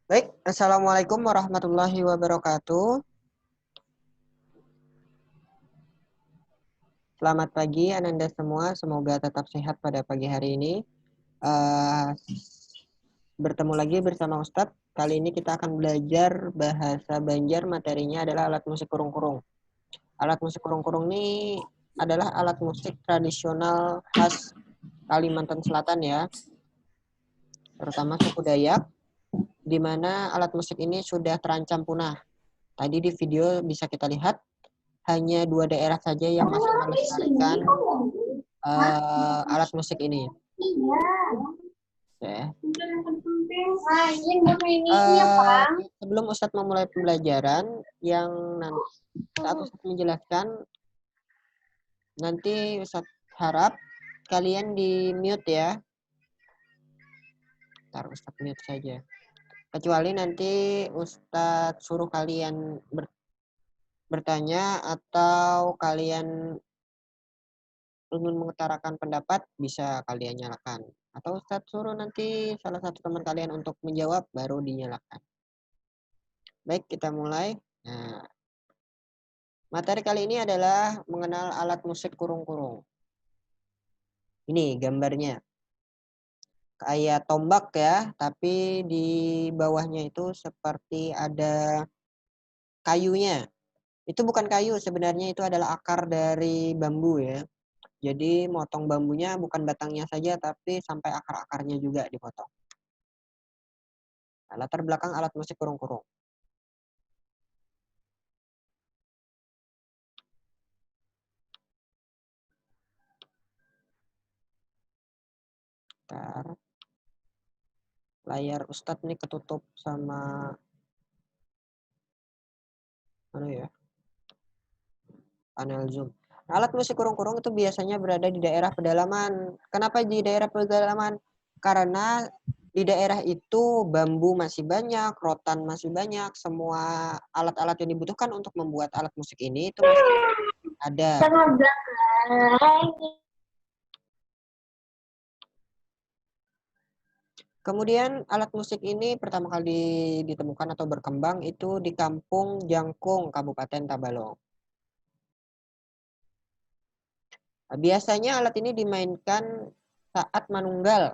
Baik, Assalamualaikum warahmatullahi wabarakatuh. Selamat pagi Ananda semua, semoga tetap sehat pada pagi hari ini. Uh, Bertemu lagi bersama Ustadz. Kali ini kita akan belajar bahasa Banjar, materinya adalah alat musik kurung-kurung. Alat musik kurung-kurung ini adalah alat musik tradisional khas Kalimantan Selatan ya, terutama suku Dayak, di mana alat musik ini sudah terancam punah. Tadi di video bisa kita lihat hanya 2 daerah saja yang masih melestarikan alat musik ini. Oke. Sebelum Ustadz memulai pembelajaran, yang saat Ustadz menjelaskan, nanti Ustadz harap kalian di mute ya. Ntar Ustadz mute saja. Kecuali nanti Ustadz suruh kalian bertanya atau kalian ingin mengutarakan pendapat, bisa kalian nyalakan. Atau Ustadz suruh nanti salah satu teman kalian untuk menjawab, baru dinyalakan. Baik, kita mulai. Nah, materi kali ini adalah mengenal alat musik kurung-kurung. Ini gambarnya. Kayak tombak ya, tapi di bawahnya itu seperti ada kayunya. Itu bukan kayu, sebenarnya itu adalah akar dari bambu ya. Jadi motong bambunya bukan batangnya saja, tapi sampai akar-akarnya juga dipotong. Nah, latar belakang alat musik kurung-kurung. Bentar. Layar Ustadz nih ketutup sama ya, panel zoom. Nah, alat musik kurung-kurung itu biasanya berada di daerah pedalaman. Kenapa di daerah pedalaman? Karena di daerah itu bambu masih banyak, rotan masih banyak, semua alat-alat yang dibutuhkan untuk membuat alat musik ini itu masih ada. Kemudian alat musik ini pertama kali ditemukan atau berkembang itu di Kampung Jangkung, Kabupaten Tabalong. Biasanya alat ini dimainkan saat manunggal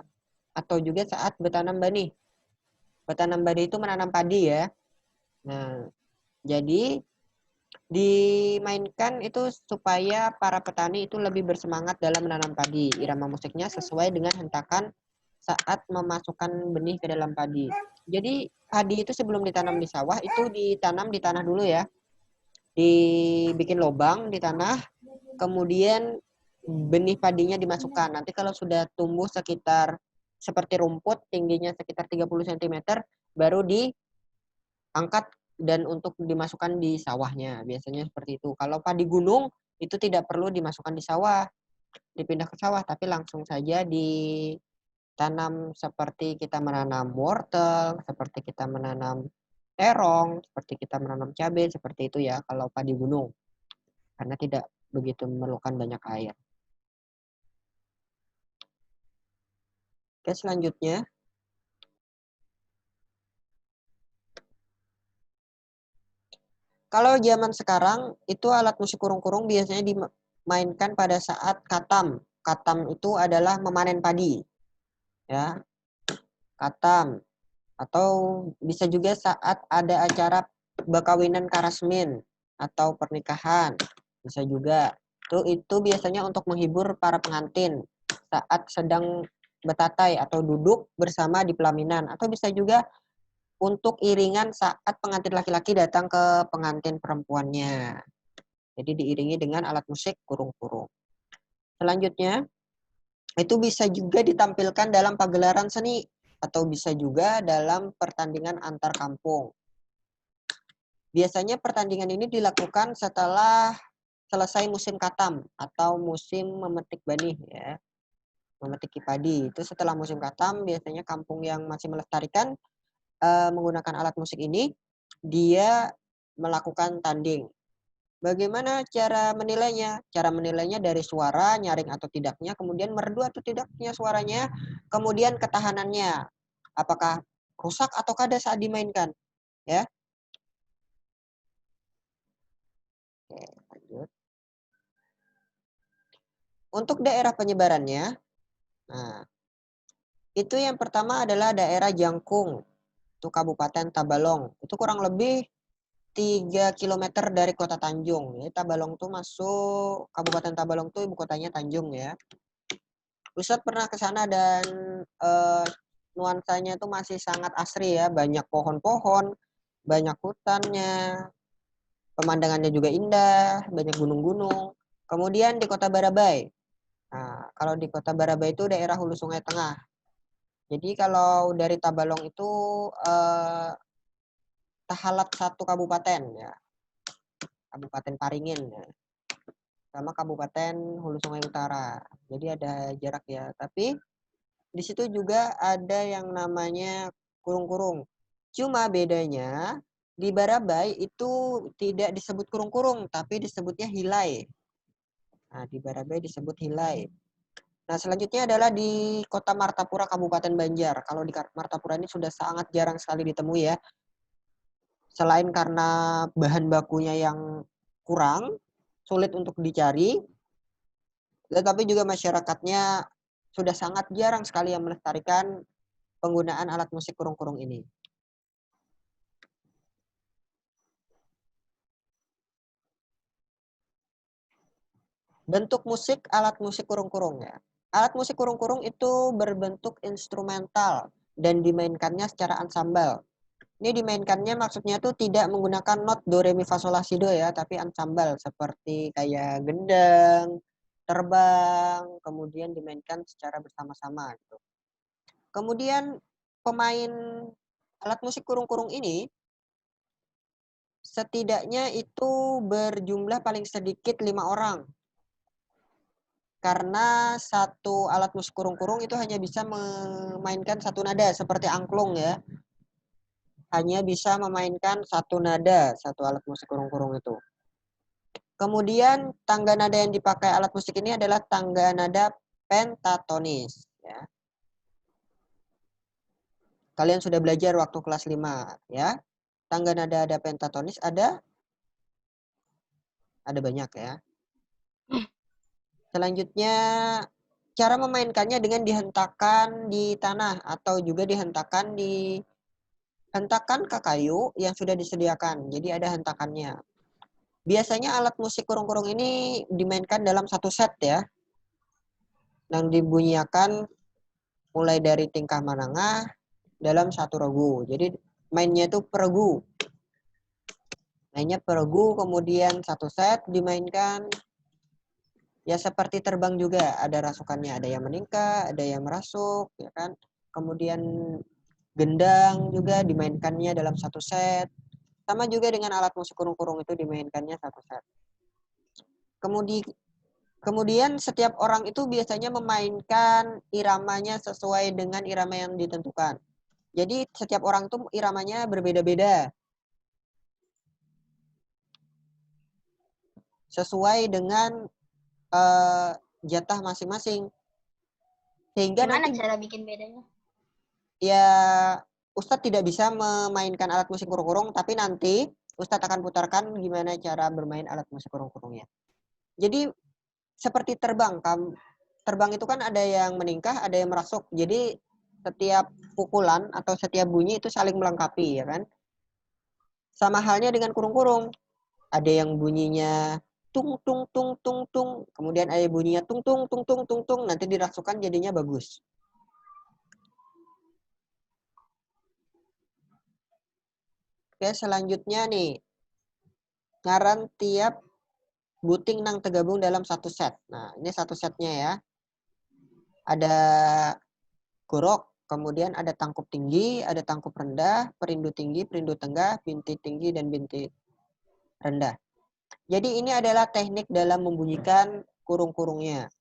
atau juga saat bertanam benih. Bertanam benih itu menanam padi ya. Nah, jadi dimainkan itu supaya para petani itu lebih bersemangat dalam menanam padi. Irama musiknya sesuai dengan hentakan saat memasukkan benih ke dalam padi. Jadi padi itu sebelum ditanam di sawah itu ditanam di tanah dulu ya. Dibikin lubang di tanah, kemudian benih padinya dimasukkan. Nanti kalau sudah tumbuh sekitar seperti rumput, tingginya sekitar 30 cm, baru diangkat dan untuk dimasukkan di sawahnya. Biasanya seperti itu. Kalau padi gunung, itu tidak perlu dimasukkan di sawah, dipindah ke sawah, tapi langsung saja ditanam seperti kita menanam wortel, seperti kita menanam terong, seperti kita menanam cabai, seperti itu ya kalau padi gunung. Karena tidak begitu memerlukan banyak air. Oke, selanjutnya. Kalau zaman sekarang, itu alat musik kurung-kurung biasanya dimainkan pada saat katam. Katam itu adalah memanen padi. Ya, katam. Atau bisa juga saat ada acara bakawinan karasmin atau pernikahan. Bisa juga. Itu biasanya untuk menghibur para pengantin saat sedang betatai atau duduk bersama di pelaminan. Atau bisa juga untuk iringan saat pengantin laki-laki datang ke pengantin perempuannya. Jadi diiringi dengan alat musik kurung-kurung. Selanjutnya, itu bisa juga ditampilkan dalam pagelaran seni atau bisa juga dalam pertandingan antar kampung. Biasanya pertandingan ini dilakukan setelah selesai musim katam atau musim memetik benih ya. Memetik padi. Itu setelah musim katam biasanya kampung yang masih melestarikan menggunakan alat musik ini, dia melakukan tanding. Bagaimana cara menilainya? Cara menilainya dari suara, nyaring atau tidaknya, kemudian merdu atau tidaknya suaranya, kemudian ketahanannya. Apakah rusak atau kada saat dimainkan. Ya. Oke, lanjut. Untuk daerah penyebarannya, nah, itu yang pertama adalah daerah Jangkung, itu Kabupaten Tabalong. Itu kurang lebih 3 kilometer dari kota Tanjung. Jadi Tabalong tuh masuk, Kabupaten Tabalong tuh ibu kotanya Tanjung ya. Ustadz pernah ke sana dan nuansanya tuh masih sangat asri ya. Banyak pohon-pohon, banyak hutannya, pemandangannya juga indah, banyak gunung-gunung. Kemudian di Kota Barabai. Nah, kalau di Kota Barabai itu daerah Hulu Sungai Tengah. Jadi kalau dari Tabalong itu Tahalat satu kabupaten ya, Kabupaten Paringin ya, sama Kabupaten Hulu Sungai Utara. Jadi ada jarak ya. Tapi di situ juga ada yang namanya kurung-kurung. Cuma bedanya di Barabai itu tidak disebut kurung-kurung, tapi disebutnya hilai. Nah, di Barabai disebut hilai. Nah, selanjutnya adalah di Kota Martapura, Kabupaten Banjar. Kalau di Martapura ini sudah sangat jarang sekali ditemui ya. Selain karena bahan bakunya yang kurang, sulit untuk dicari, tetapi juga masyarakatnya sudah sangat jarang sekali yang melestarikan penggunaan alat musik kurung-kurung ini. Bentuk musik alat musik kurung-kurung ya. Alat musik kurung-kurung itu berbentuk instrumental dan dimainkannya secara ansambel. Ini dimainkannya maksudnya tuh tidak menggunakan not do re mi fa sol la si do ya, tapi ansambel seperti kayak gendang, terbang, kemudian dimainkan secara bersama-sama gitu. Kemudian pemain alat musik kurung-kurung ini setidaknya itu berjumlah paling sedikit 5 orang. Karena satu alat musik kurung-kurung itu hanya bisa memainkan satu nada seperti angklung ya. Hanya bisa memainkan satu nada, satu alat musik kurung-kurung itu. Kemudian tangga nada yang dipakai alat musik ini adalah tangga nada pentatonis ya. Kalian sudah belajar waktu kelas 5 ya. Tangga nada ada pentatonis ada banyak ya. Selanjutnya cara memainkannya dengan dihentakkan di tanah atau juga dihentakkan di hentakan ke kayu yang sudah disediakan. Jadi ada hentakannya. Biasanya alat musik kurung-kurung ini dimainkan dalam satu set ya. Yang dibunyikan mulai dari tingkah manangah dalam satu regu. Jadi mainnya itu per regu. Mainnya per regu, kemudian satu set dimainkan. Ya seperti terbang juga, ada rasukannya, ada yang meningkat, ada yang merasuk, ya kan. Kemudian gendang juga dimainkannya dalam satu set. Sama juga dengan alat musik kurung-kurung itu dimainkannya satu set. Kemudian setiap orang itu biasanya memainkan iramanya sesuai dengan irama yang ditentukan. Jadi setiap orang itu iramanya berbeda-beda. Sesuai dengan jatah masing-masing. Sehingga Gimana nanti cara bikin bedanya? ya Ustadz tidak bisa memainkan alat musik kurung-kurung, tapi nanti Ustadz akan putarkan gimana cara bermain alat musik kurung-kurungnya. Jadi seperti terbang, terbang itu kan ada yang meningkah, ada yang merasuk. Jadi setiap pukulan atau setiap bunyi itu saling melengkapi, ya kan? Sama halnya dengan kurung-kurung. Ada yang bunyinya tung tung tung tung tung, kemudian ada bunyinya tung tung tung tung tung tung, nanti dirasukan jadinya bagus. Oke, selanjutnya nih. Ngaran tiap buting nang tergabung dalam satu set. Nah, ini satu setnya ya. Ada gorok, kemudian ada tangkup tinggi, ada tangkup rendah, perindu tinggi, perindu tengah, binti tinggi, dan binti rendah. Jadi ini adalah teknik dalam membunyikan kurung-kurungnya.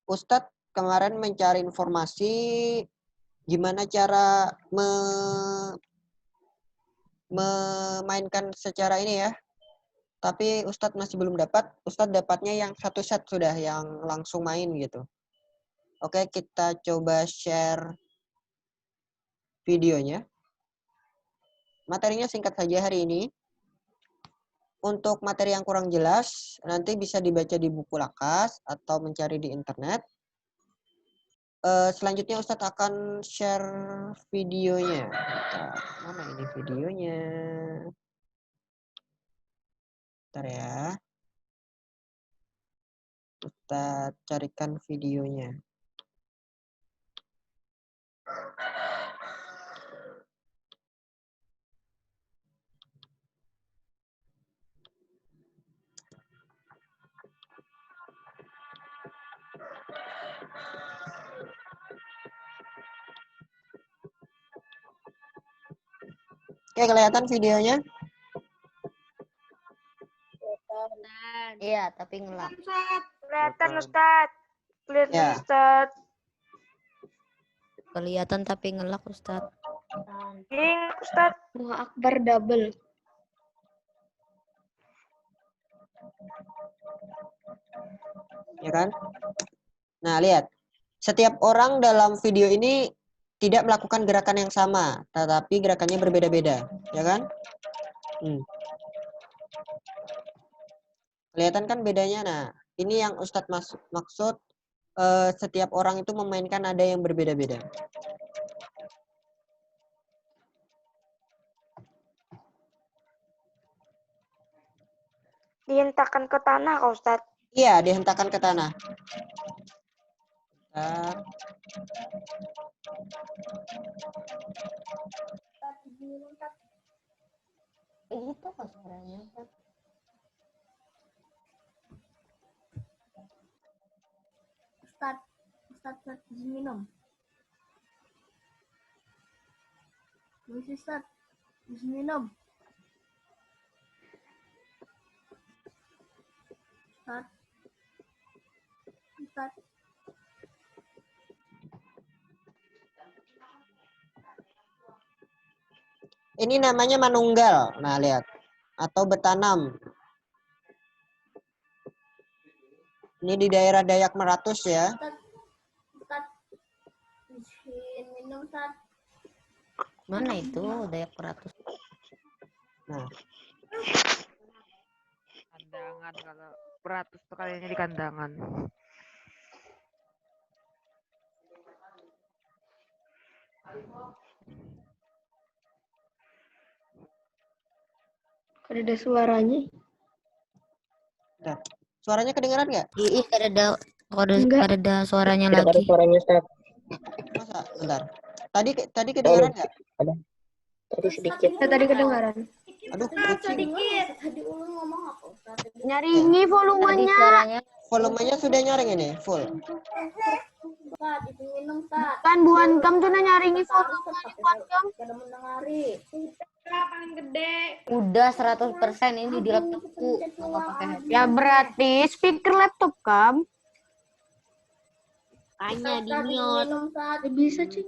Ustadz kemarin mencari informasi gimana cara memainkan secara ini ya. Tapi Ustadz masih belum dapat. Ustadz dapatnya yang satu set sudah, yang langsung main gitu. Oke, kita coba share videonya. Materinya singkat saja hari ini. Untuk materi yang kurang jelas, nanti bisa dibaca di buku Lakas atau mencari di internet. Selanjutnya Ustadz akan share videonya. Bentar, mana ini videonya? Bentar ya. Kita carikan videonya. Oke, kelihatan videonya? Iya, tapi ngelak. Kelihatan Ustaz. Kelihatan Ya. Ustaz. Kelihatan tapi ngelak Ustaz. Ingat Ustaz. Wah, Akbar double. Ya kan? Nah, lihat. Setiap orang dalam video ini tidak melakukan gerakan yang sama, tetapi gerakannya berbeda-beda, ya kan? Kelihatan kan bedanya? Nah, ini yang Ustadz maksud setiap orang itu memainkan ada yang berbeda-beda. Dihentakkan ke tanah Kak Ustaz. Iya, dihentakkan ke tanah. Bentar. Itu kok suaranya. Ustaz, izin minum. Ustaz, izin minum. Ustaz. Ini namanya manunggal. Nah, lihat. Atau betanam. Ini di daerah Dayak Meratus ya. Ustaz, izin minum, Ustaz. Mana itu Dayak Peratus? Nah, Kandangan, kalau beratus tuh kayaknya di kandangan. Ada suaranya. bentar. Suaranya kedengaran nggak? Ih, ada Enggak. ada suaranya Tidak ada lagi. suaranya, Ustaz. Masa? Bentar. Tadi kedengaran nggak? Tadi sedikit. Tadi kedengaran. Aduh, kucing. Tadi ulun ngomong apa, Ustaz? Nyaringi Tadi volumenya. suaranya Volumenya sudah nyaring ini, full. Ustaz, izin minum, Ustaz. Kan buan kam tuh nyaringi volumenya buan kam. Kada mendengari. udah 100% ini di laptopku. Nggak pakai headset. Ya berarti speaker laptop kam. Tanya di Ustaz, izin mute. minum, Ustaz. Bisa sih.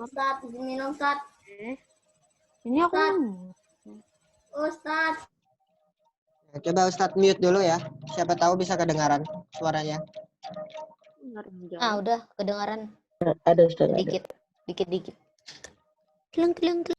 Ustaz, izin minum, Ustaz. Ini aku. Ustaz. Nah, coba Ustadz mute dulu ya. Siapa tahu bisa kedengaran suaranya. Ah, udah kedengaran Ada, Ustaz. Ada. dikit. Kleng kleng kleng.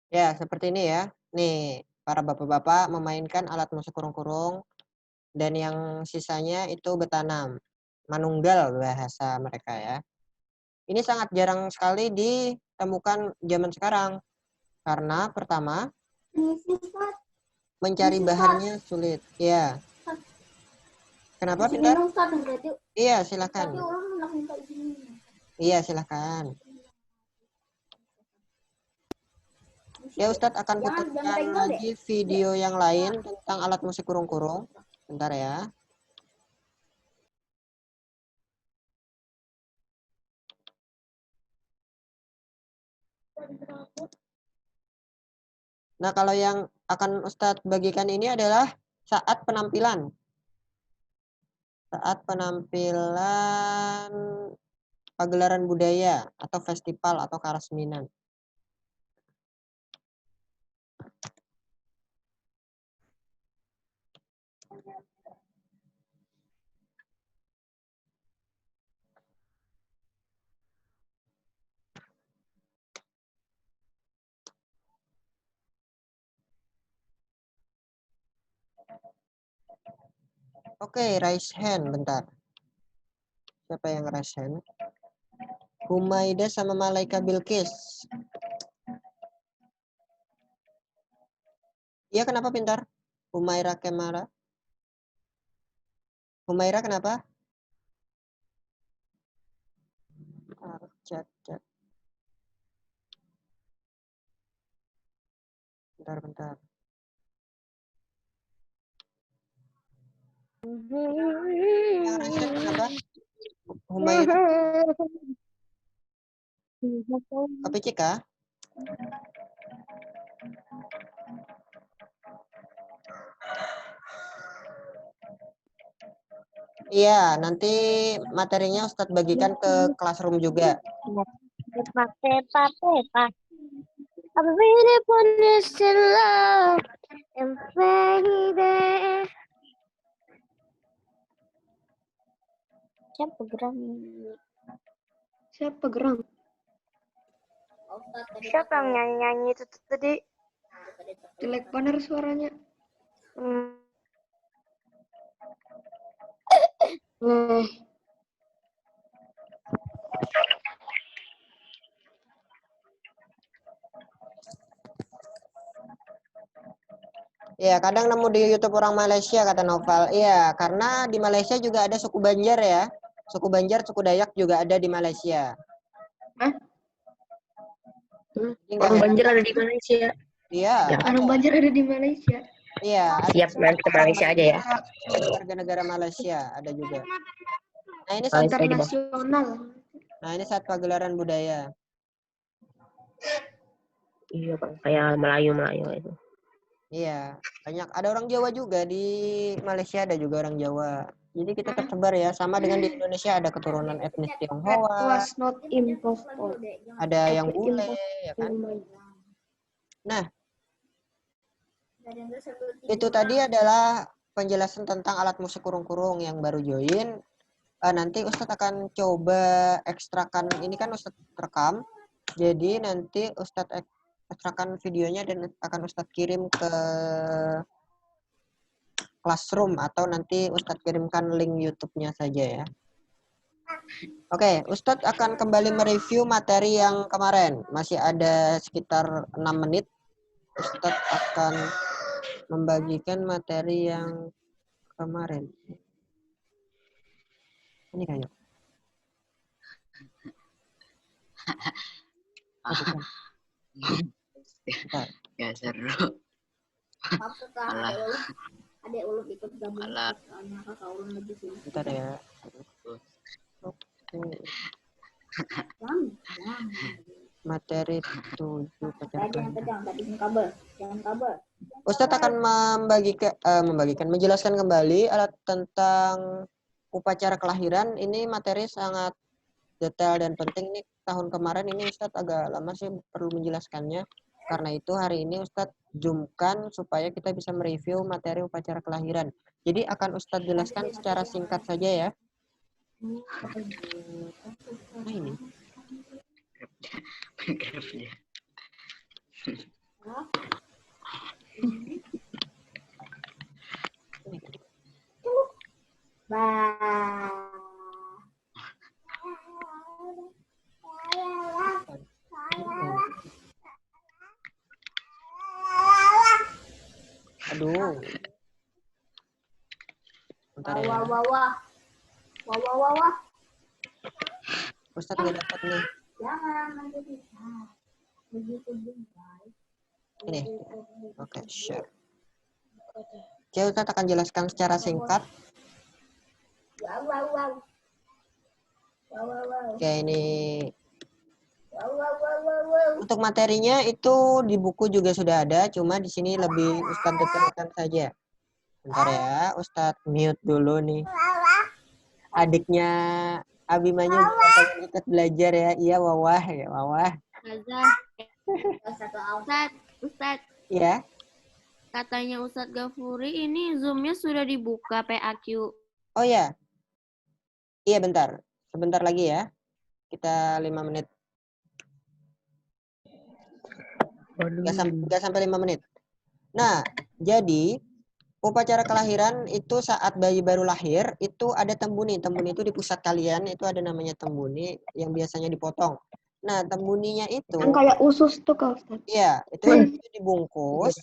Ya, seperti ini ya. Nih, para bapak-bapak memainkan alat musik kurung-kurung dan yang sisanya itu betanam. Manunggal bahasa mereka ya. Ini sangat jarang sekali ditemukan zaman sekarang. Karena pertama, mencari bahannya sulit. Ya. Kenapa, Izin Pintar? minum, Ustaz. Berarti Iya, tapi silakan. ulun udah minta izin minum. Iya, silakan. Ya, Ustadz akan Jangan putarkan pegang deh. lagi video yang lain tentang alat musik kurung-kurung. Bentar ya. Nah, kalau yang akan Ustadz bagikan ini adalah saat penampilan. Saat penampilan pagelaran budaya atau festival atau karasminan. Oke, raise hand bentar. Siapa yang raise hand? Humaida sama Malaika Bilqis. Iya, kenapa pintar? Humaira Kemara. Humaira kenapa? Chat. Bentar. Yang raise hand kenapa? Humaira. KPCK? Iya, nanti materinya Ustadz bagikan ke classroom juga. Siapa geram? Ustaz tadi Siapa yang nyanyi-nyanyi itu tadi? Jelek bener suaranya. Iya, kadang nemu di YouTube orang Malaysia, kata Noval. Iya, karena di Malaysia juga ada suku Banjar ya. Suku Banjar, suku Dayak juga ada di Malaysia. Hah? Jadi nggak Orang heran. Banjar ada di Malaysia. Iya, Ya. ada. Orang Banjar ada di Malaysia. Iya, ada Siap, nanti ke Malaysia aja ya. warga negara Malaysia ada juga. Nah, ini Malaysia saat, aja, Bang. Internasional. ini saat pagelaran budaya. Iya, Bang. Kayak Melayu itu. Iya, banyak. Ada orang Jawa juga di Malaysia, ada juga orang Jawa. Jadi kita tersebar ya, sama dengan di Indonesia ada keturunan etnis That Tionghoa, was not impossible. ada yang bule, ya kan? Nah, itu tadi adalah penjelasan tentang alat musik kurung-kurung yang baru join. Nanti Ustadz akan coba ekstrakan, ini kan Ustadz rekam. Jadi nanti Ustadz ekstrakan videonya dan akan Ustadz kirim ke classroom atau nanti Ustadz kirimkan link YouTube-nya saja ya. Oke, Ustadz akan kembali mereview materi yang kemarin. Masih ada sekitar 6 menit. Ustadz akan membagikan materi yang kemarin. Ini kayak. Ya seru. Maksud adek uluk ikut gabung soalnya kakak ulun lagi sini. Bentar ya. Materi 7 Jangan kabel. Ustadz akan menjelaskan kembali alat tentang upacara kelahiran. Ini materi sangat detail dan penting nih. Tahun kemarin ini Ustadz agak lama sih perlu menjelaskannya. Karena itu hari ini Ustadz zoomkan supaya kita bisa mereview materi upacara kelahiran. Jadi akan Ustadz jelaskan secara singkat saja ya. Nah ini. Aduh. Bentar ya. Wah. Ustadz nggak dapat nih. Jangan nanti bisa. Begitu guys. Ini. Oke, share. Oke, Ustadz akan jelaskan secara singkat. Wow, wow, wow. Wow, wow, wow. Oke, ini Wow, wow, wow, wow, wow. untuk materinya itu di buku juga sudah ada, cuma di sini lebih Ustadz detailkan saja. Bentar ya, Ustadz mute dulu nih. Adiknya Abimanya juga pengen ikut belajar ya. Iya, Wawah ya, Wawah. Ustadz, Iya. katanya Ustadz Gafuri ini Zoom-nya sudah dibuka PAQ. Oh ya. Iya, bentar. Sebentar lagi ya. Kita 5 menit. Nggak sampai 5 menit. Nah, jadi upacara kelahiran itu saat bayi baru lahir itu ada tembuni. Tembuni itu di pusat kalian itu ada namanya tembuni yang biasanya dipotong. Nah, tembuninya itu Yang kayak usus tuh Kak Ustaz. iya, itu dibungkus.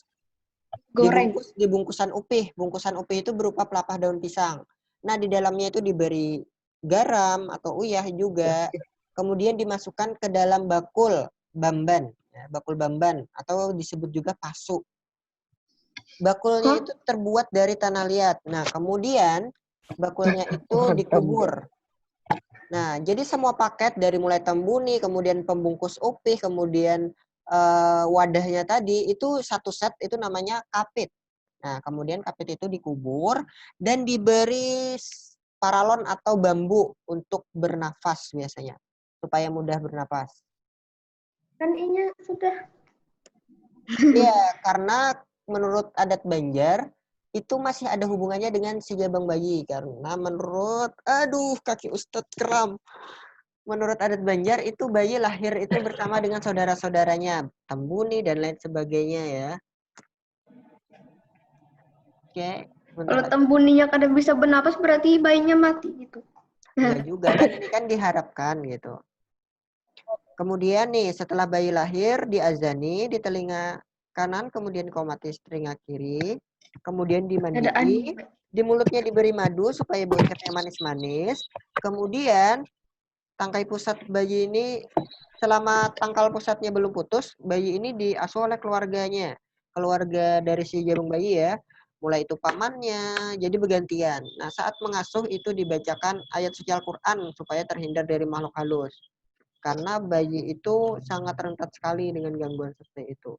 Goreng. Di bungkusan upih. Bungkusan upih itu berupa pelepah daun pisang. Nah, di dalamnya itu diberi garam atau uyah juga. Kemudian dimasukkan ke dalam bakul bamban, ya, bakul bamban atau disebut juga pasu. Bakulnya itu terbuat dari tanah liat. Nah, kemudian bakulnya itu dikubur. Nah, jadi semua paket dari mulai tembuni, kemudian pembungkus upih, kemudian wadahnya tadi itu satu set itu namanya kapit. Nah, kemudian kapit itu dikubur dan diberi paralon atau bambu untuk bernafas biasanya supaya mudah bernafas. Kan inya sudah. Iya, karena menurut adat Banjar itu masih ada hubungannya dengan si jabang bayi karena menurut kaki Ustadz kram. Menurut adat Banjar itu bayi lahir itu bersama dengan saudara-saudaranya, tembuni dan lain sebagainya ya. Oke, Kalau tembuninya kadang bisa bernapas berarti bayinya mati gitu. enggak juga kan ini kan diharapkan gitu. Kemudian nih setelah bayi lahir diazani di telinga kanan, kemudian dikomatis telinga kiri, kemudian dimandui, di mulutnya diberi madu supaya bocahnya manis-manis. Kemudian tangkai pusat bayi ini selama tangkal pusatnya belum putus, bayi ini diasuh oleh keluarganya. Keluarga dari si jabang bayi ya. Mulai itu pamannya, jadi bergantian. Nah, saat mengasuh itu dibacakan ayat suci Al-Qur'an supaya terhindar dari makhluk halus. Karena bayi itu sangat rentan sekali dengan gangguan seperti itu.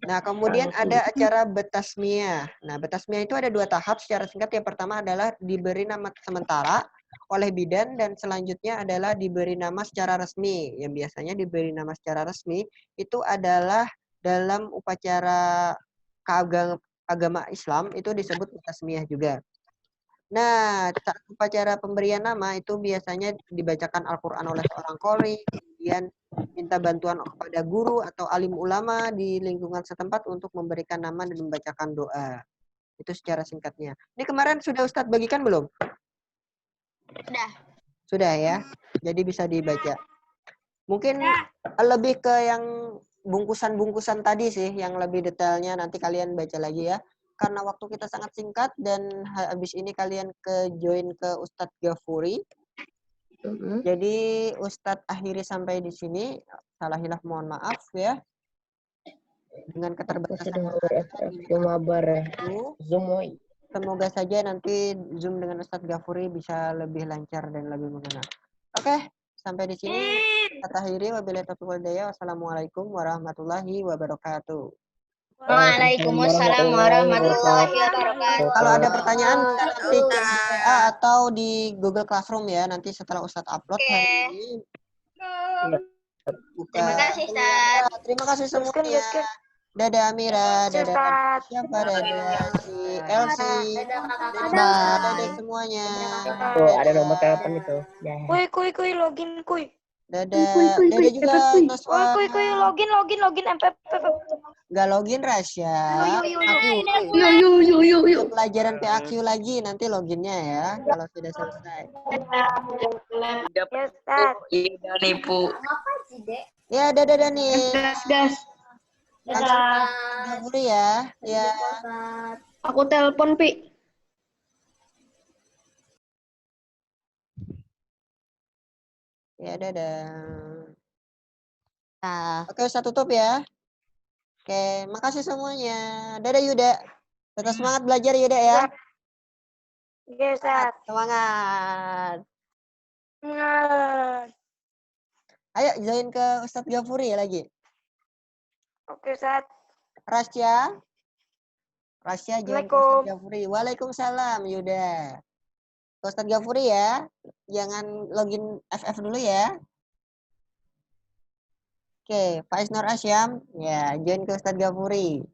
Nah, kemudian ada acara betasmiyah. Nah, betasmiyah itu ada 2 tahap secara singkat. Yang pertama adalah diberi nama sementara oleh bidan dan selanjutnya adalah diberi nama secara resmi. Yang biasanya diberi nama secara resmi itu adalah dalam upacara agama Islam itu disebut betasmiyah juga. Nah, saat upacara pemberian nama itu biasanya dibacakan Al-Quran oleh seorang qori, kemudian minta bantuan kepada guru atau alim ulama di lingkungan setempat untuk memberikan nama dan membacakan doa. Itu secara singkatnya. Ini kemarin sudah Ustadz bagikan belum? Sudah. Sudah ya. Jadi bisa dibaca. Mungkin lebih ke yang bungkusan-bungkusan tadi sih, yang lebih detailnya nanti kalian baca lagi ya. Karena waktu kita sangat singkat dan habis ini kalian join ke Ustadz Gafuri. Jadi Ustadz akhiri sampai di sini. Salah hilaf mohon maaf ya. Dengan keterbatasan semoga saja nanti Zoom dengan Ustadz Gafuri bisa lebih lancar dan lebih mengena. Oke, sampai di sini kita akhiri. Wabillahi taufiq wal hidayah. Wassalamualaikum warahmatullahi wabarakatuh. Waalaikumsalam warahmatullahi wabarakatuh. Kalau ada pertanyaan bisa nanti cek di WA atau di Google Classroom ya. Nanti setelah Ustadz upload hari ini. Terima kasih, Ustaz. Terima kasih semuanya. Dadah Amira, dadah siapa, dadah si Elsie, dadah semuanya. Tuh, ada nomor telepon itu. Kuy, login kuy. Dadah juga Naswa. Kuy, login MPP. Nggak login Rasya. Yuk. Pelajaran PAQ lagi nanti loginnya ya kalau sudah selesai. Udah nipu. Apa sih, Dek? Ya dadah nih. Gas. Dulu ya. Ya. Aku telepon Pi. Ya dadah. Nah. Oke, Ustaz tutup ya. Oke, makasih semuanya. Dadah Yuda. Tetap semangat belajar Yuda ya. Oke, Ustaz. Semangat. Semangat. Ayo join ke Ustadz Gafuri ya lagi. Oke, Ustaz. Rasya. Rasya join ke Assalamualaikum. Ustadz Gafuri. Waalaikumsalam Yuda. Ke Ustadz Gafuri ya. Jangan login FF dulu ya. Oke, Faiz Nur Asyam. Ya, join ke Ustadz Gafuri.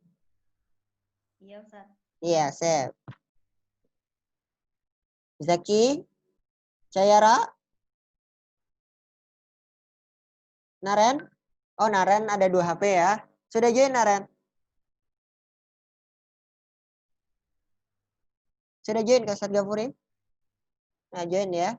Iya, Ustaz. Iya, save. Zaki. Cayara. Naren. Oh, Naren ada 2 HP ya. Sudah join Naren? Sudah join ke Ustadz Gafuri? Nah, join ya.